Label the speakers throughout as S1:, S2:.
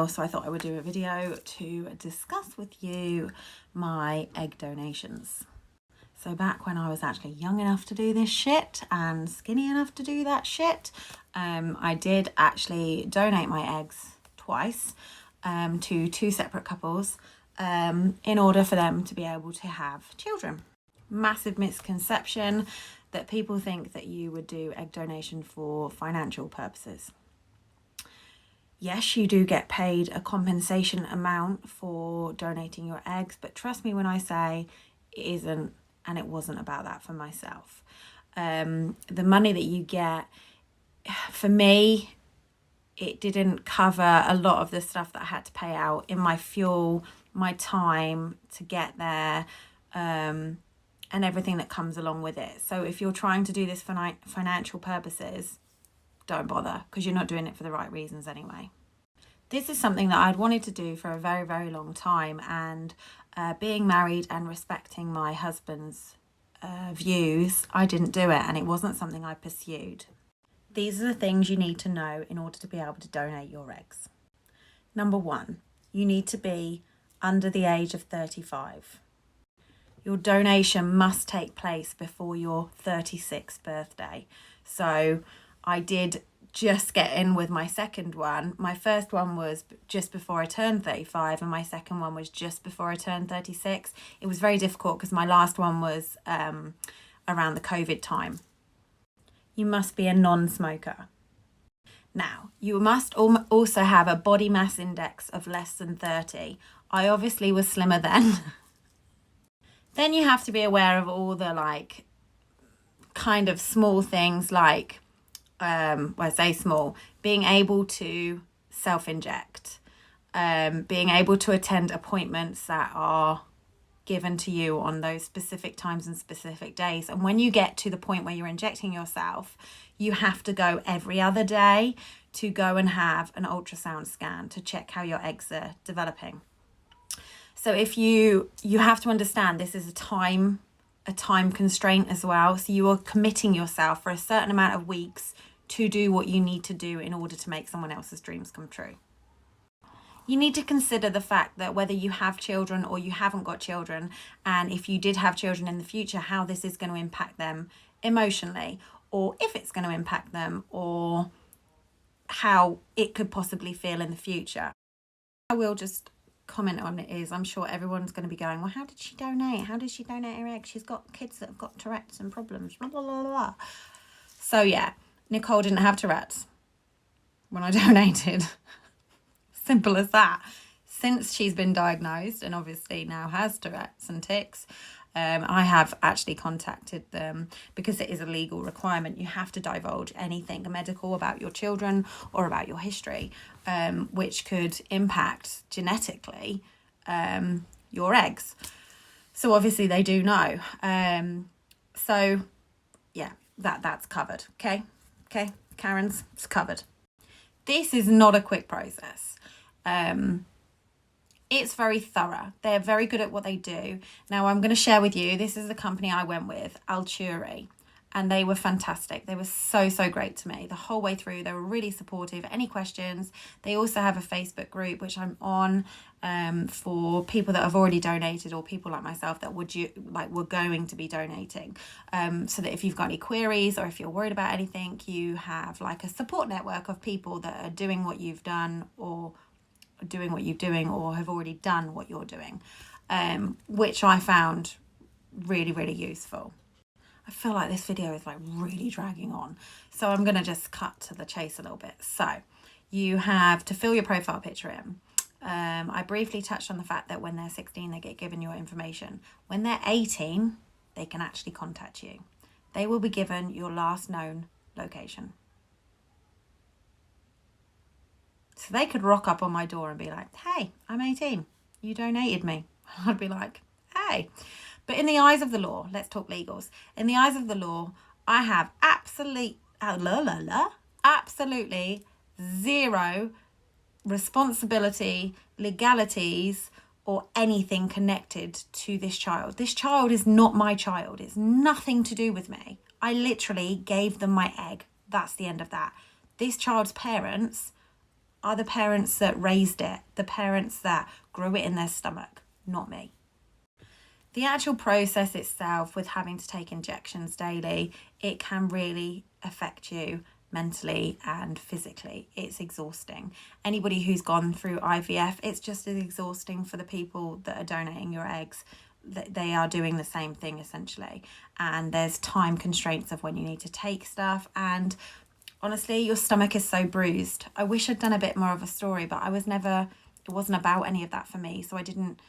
S1: So I thought I would do a video to discuss with you my egg donations. So back when I was actually young enough to do this shit and skinny enough to do that shit, I did actually donate my eggs twice to two separate couples in order for them to be able to have children. Massive misconception that people think that you would do egg donation for financial purposes. Yes, you do get paid a compensation amount for donating your eggs, but trust me when I say it isn't and it wasn't about that for myself. The money that you get, for me, it didn't cover a lot of the stuff that I had to pay out in my fuel, my time to get there, and everything that comes along with it. So if you're trying to do this for financial purposes, don't bother, because you're not doing it for the right reasons anyway. This is something that I'd wanted to do for a very, very long time, and being married and respecting my husband's views, I didn't do it, and it wasn't something I pursued. These are the things you need to know in order to be able to donate your eggs. Number one, you need to be under the age of 35. Your donation must take place before your 36th birthday. So I did just get in with my second one. My first one was just before I turned 35 and my second one was just before I turned 36. It was very difficult because my last one was around the COVID time. You must be a non-smoker. Now, you must also have a body mass index of less than 30. I obviously was slimmer then. Then you have to be aware of all the kind of small things like, I say small, being able to self-inject, being able to attend appointments that are given to you on those specific times and specific days. And when you get to the point where you're injecting yourself, you have to go every other day to go and have an ultrasound scan to check how your eggs are developing. So if you have to understand this is a time constraint as well. So you are committing yourself for a certain amount of weeks to do what you need to do in order to make someone else's dreams come true. You need to consider the fact that whether you have children or you haven't got children, and if you did have children in the future, how this is going to impact them emotionally, or if it's going to impact them, or how it could possibly feel in the future. I will just comment on it is, I'm sure everyone's going to be going, well, how did she donate? How did she donate her eggs? She's got kids that have got Tourette's and problems, blah, blah, blah, blah. So yeah, Nicole didn't have Tourette's when I donated. Simple as that. Since she's been diagnosed and obviously now has Tourette's and tics, I have actually contacted them because it is a legal requirement. You have to divulge anything medical about your children or about your history, which could impact genetically your eggs. So obviously they do know. So yeah, that's covered. Okay, Karen's, it's covered. This is not a quick process. It's very thorough. They're very good at what they do. Now I'm going to share with you, this is the company I went with, Alturi, and they were fantastic. They were so great to me the whole way through. They were really supportive. Any questions? They also have a Facebook group, which I'm on, for people that have already donated or people like myself that were going to be donating, so that if you've got any queries or if you're worried about anything, you have like a support network of people that are doing what you've done or doing what you're doing or have already done what you're doing, which I found really useful. I feel like this video is really dragging on, so I'm going to just cut to the chase a little bit. So you have to fill your profile picture in. I briefly touched on the fact that when they're 16 they get given your information. When they're 18 they can actually contact you. They will be given your last known location. So they could rock up on my door and be like, hey, I'm 18. You donated me. I'd be like, hey. But in the eyes of the law, let's talk legals. In the eyes of the law, I have absolutely zero responsibility, legalities, or anything connected to this child. This child is not my child. It's nothing to do with me. I literally gave them my egg. That's the end of that. This child's parents are the parents that raised it, the parents that grew it in their stomach, not me. The actual process itself with having to take injections daily, it can really affect you mentally and physically. It's exhausting. Anybody who's gone through IVF, it's just as exhausting for the people that are donating your eggs. They are doing the same thing essentially, and there's time constraints of when you need to take stuff, and honestly your stomach is so bruised. I wish I'd done a bit more of a story, but it wasn't about any of that for me, so I didn't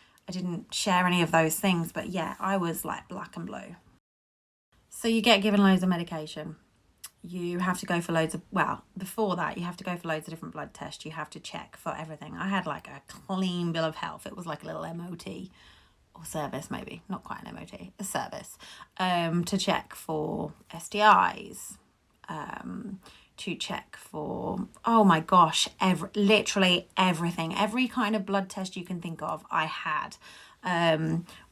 S1: share any of those things. But yeah, I was like black and blue. So you get given loads of medication. You have to go for loads of, well, before that, you have to go for loads of different blood tests. You have to check for everything. I had like a clean bill of health. It was like a little MOT or service, maybe, not quite an MOT, a service, to check for STIs, to check for, oh my gosh, literally everything. Every kind of blood test you can think of, I had.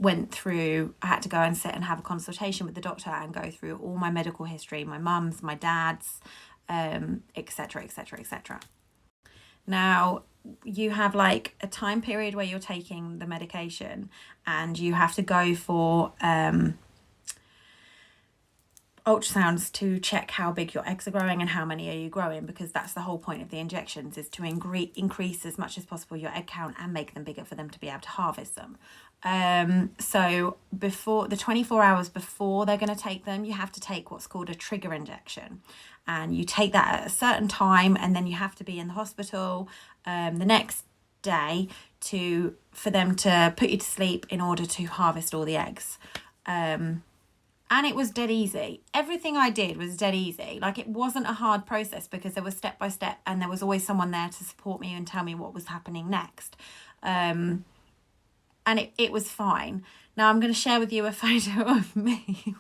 S1: Went through, I had to go and sit and have a consultation with the doctor and go through all my medical history, my mum's, my dad's, etc, etc, etc. Now, you have like a time period where you're taking the medication, and you have to go for ultrasounds to check how big your eggs are growing and how many are you growing, because that's the whole point of the injections, is to increase as much as possible your egg count and make them bigger for them to be able to harvest them. So before the 24 hours before they're going to take them, you have to take what's called a trigger injection, and you take that at a certain time, and then you have to be in the hospital the next day for them to put you to sleep in order to harvest all the eggs. And it was dead easy. Everything I did was dead easy. Like, it wasn't a hard process because there was step by step, and there was always someone there to support me and tell me what was happening next. And it was fine. Now I'm going to share with you a photo of me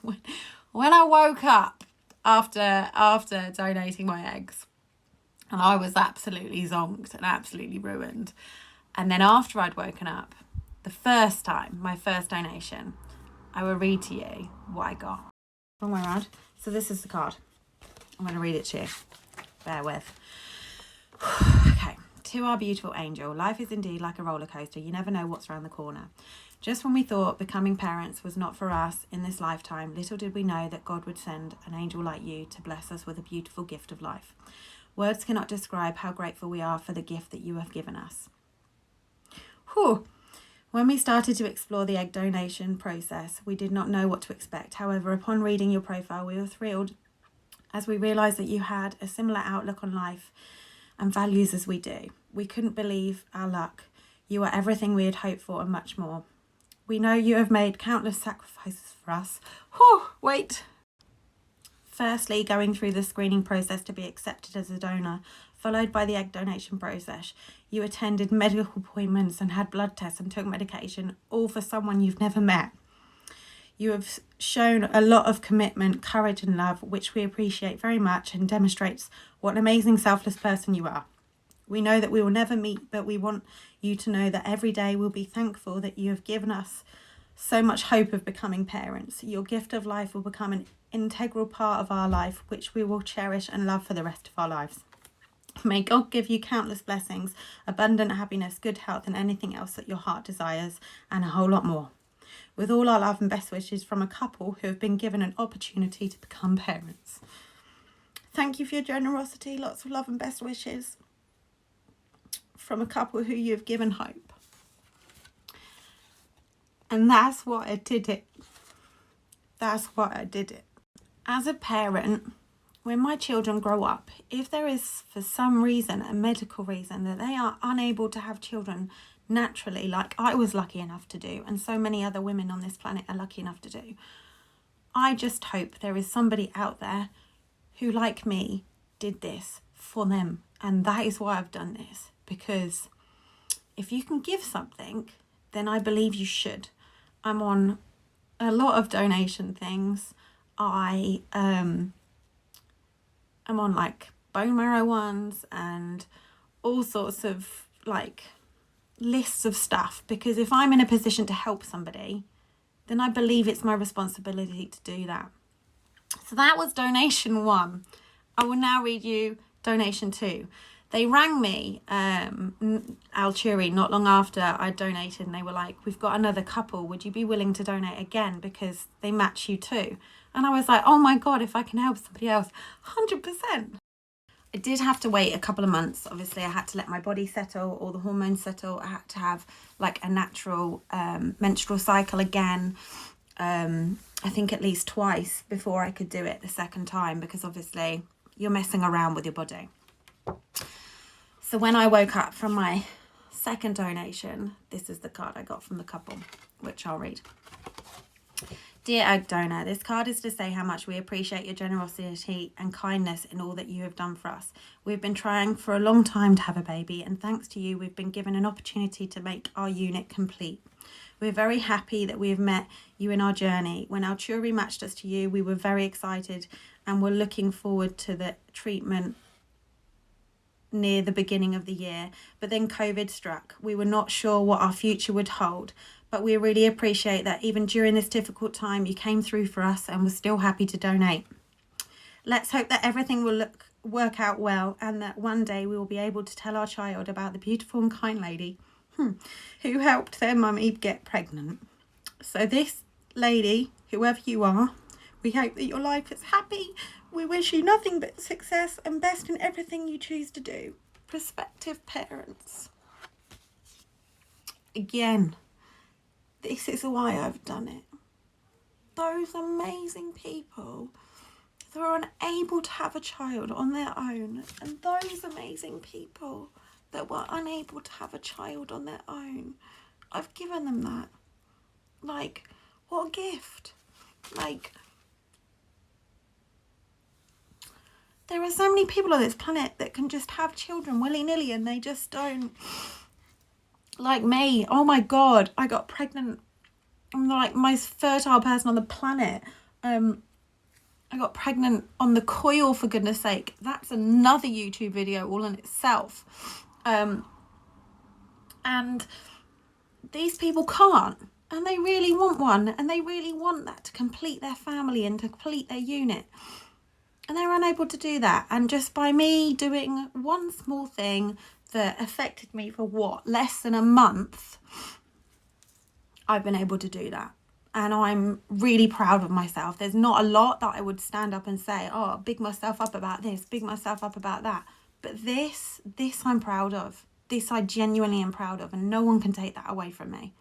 S1: when I woke up after donating my eggs. And I was absolutely zonked and absolutely ruined. And then after I'd woken up, the first time, my first donation, I will read to you what I got. Wrong way around. So this is the card. I'm going to read it to you. Bear with. Okay. To our beautiful angel, life is indeed like a roller coaster. You never know what's around the corner. Just when we thought becoming parents was not for us in this lifetime, little did we know that God would send an angel like you to bless us with a beautiful gift of life. Words cannot describe how grateful we are for the gift that you have given us. Whew. When we started to explore the egg donation process, we did not know what to expect. However, upon reading your profile, we were thrilled as we realised that you had a similar outlook on life and values as we do. We couldn't believe our luck. You are everything we had hoped for and much more. We know you have made countless sacrifices for us. Wait. Firstly, going through the screening process to be accepted as a donor, followed by the egg donation process. You attended medical appointments and had blood tests and took medication, all for someone you've never met. You have shown a lot of commitment, courage and love, which we appreciate very much and demonstrates what an amazing selfless person you are. We know that we will never meet, but we want you to know that every day we'll be thankful that you have given us so much hope of becoming parents. Your gift of life will become an integral part of our life, which we will cherish and love for the rest of our lives. May God give you countless blessings, abundant happiness, good health, and anything else that your heart desires, and a whole lot more. With all our love and best wishes from a couple who have been given an opportunity to become parents. Thank you for your generosity. Lots of love and best wishes from a couple who you have given hope. And that's what I did it. That's what I did it. As a parent, when my children grow up, if there is for some reason, a medical reason, that they are unable to have children naturally, like I was lucky enough to do, and so many other women on this planet are lucky enough to do, I just hope there is somebody out there who, like me, did this for them. And that is why I've done this, because if you can give something, then I believe you should. I'm on a lot of donation things. I'm on like bone marrow ones and all sorts of like lists of stuff, because if I'm in a position to help somebody, then I believe it's my responsibility to do that. So that was donation 1. I will now read you donation 2. They rang me, Alturi, not long after I donated, and they were like, we've got another couple, would you be willing to donate again, because they match you too? And I was like, oh my God, if I can help somebody else, 100%. I did have to wait a couple of months. Obviously, I had to let my body settle, all the hormones settle. I had to have like a natural menstrual cycle again. I think at least twice before I could do it the second time, because obviously you're messing around with your body. So when I woke up from my second donation, this is the card I got from the couple, which I'll read. Dear egg donor, this card is to say how much we appreciate your generosity and kindness in all that you have done for us. We've been trying for a long time to have a baby, and thanks to you, we've been given an opportunity to make our unit complete. We're very happy that we have met you in our journey. When Alturi matched us to you, we were very excited and were looking forward to the treatment near the beginning of the year, but then COVID struck. We were not sure what our future would hold, but we really appreciate that even during this difficult time you came through for us and were still happy to donate. Let's hope that everything will work out well, and that one day we will be able to tell our child about the beautiful and kind lady who helped their mummy get pregnant. So this lady, whoever you are, we hope that your life is happy. We wish you nothing but success and best in everything you choose to do. Prospective parents. Again, this is why I've done it. Those amazing people that are unable to have a child on their own, and those amazing people that were unable to have a child on their own, I've given them that. Like, what a gift. Like, there are so many people on this planet that can just have children willy-nilly, and they just don't. Like me, oh my God, I got pregnant. I'm like most fertile person on the planet. I got pregnant on the coil, for goodness sake. That's another YouTube video all in itself. And these people can't, and they really want one, and they really want that to complete their family and to complete their unit. And they're unable to do that. And just by me doing one small thing that affected me for less than a month, I've been able to do that. And I'm really proud of myself. There's not a lot that I would stand up and say, oh, big myself up about this, big myself up about that. But this I'm proud of. This I genuinely am proud of, and no one can take that away from me.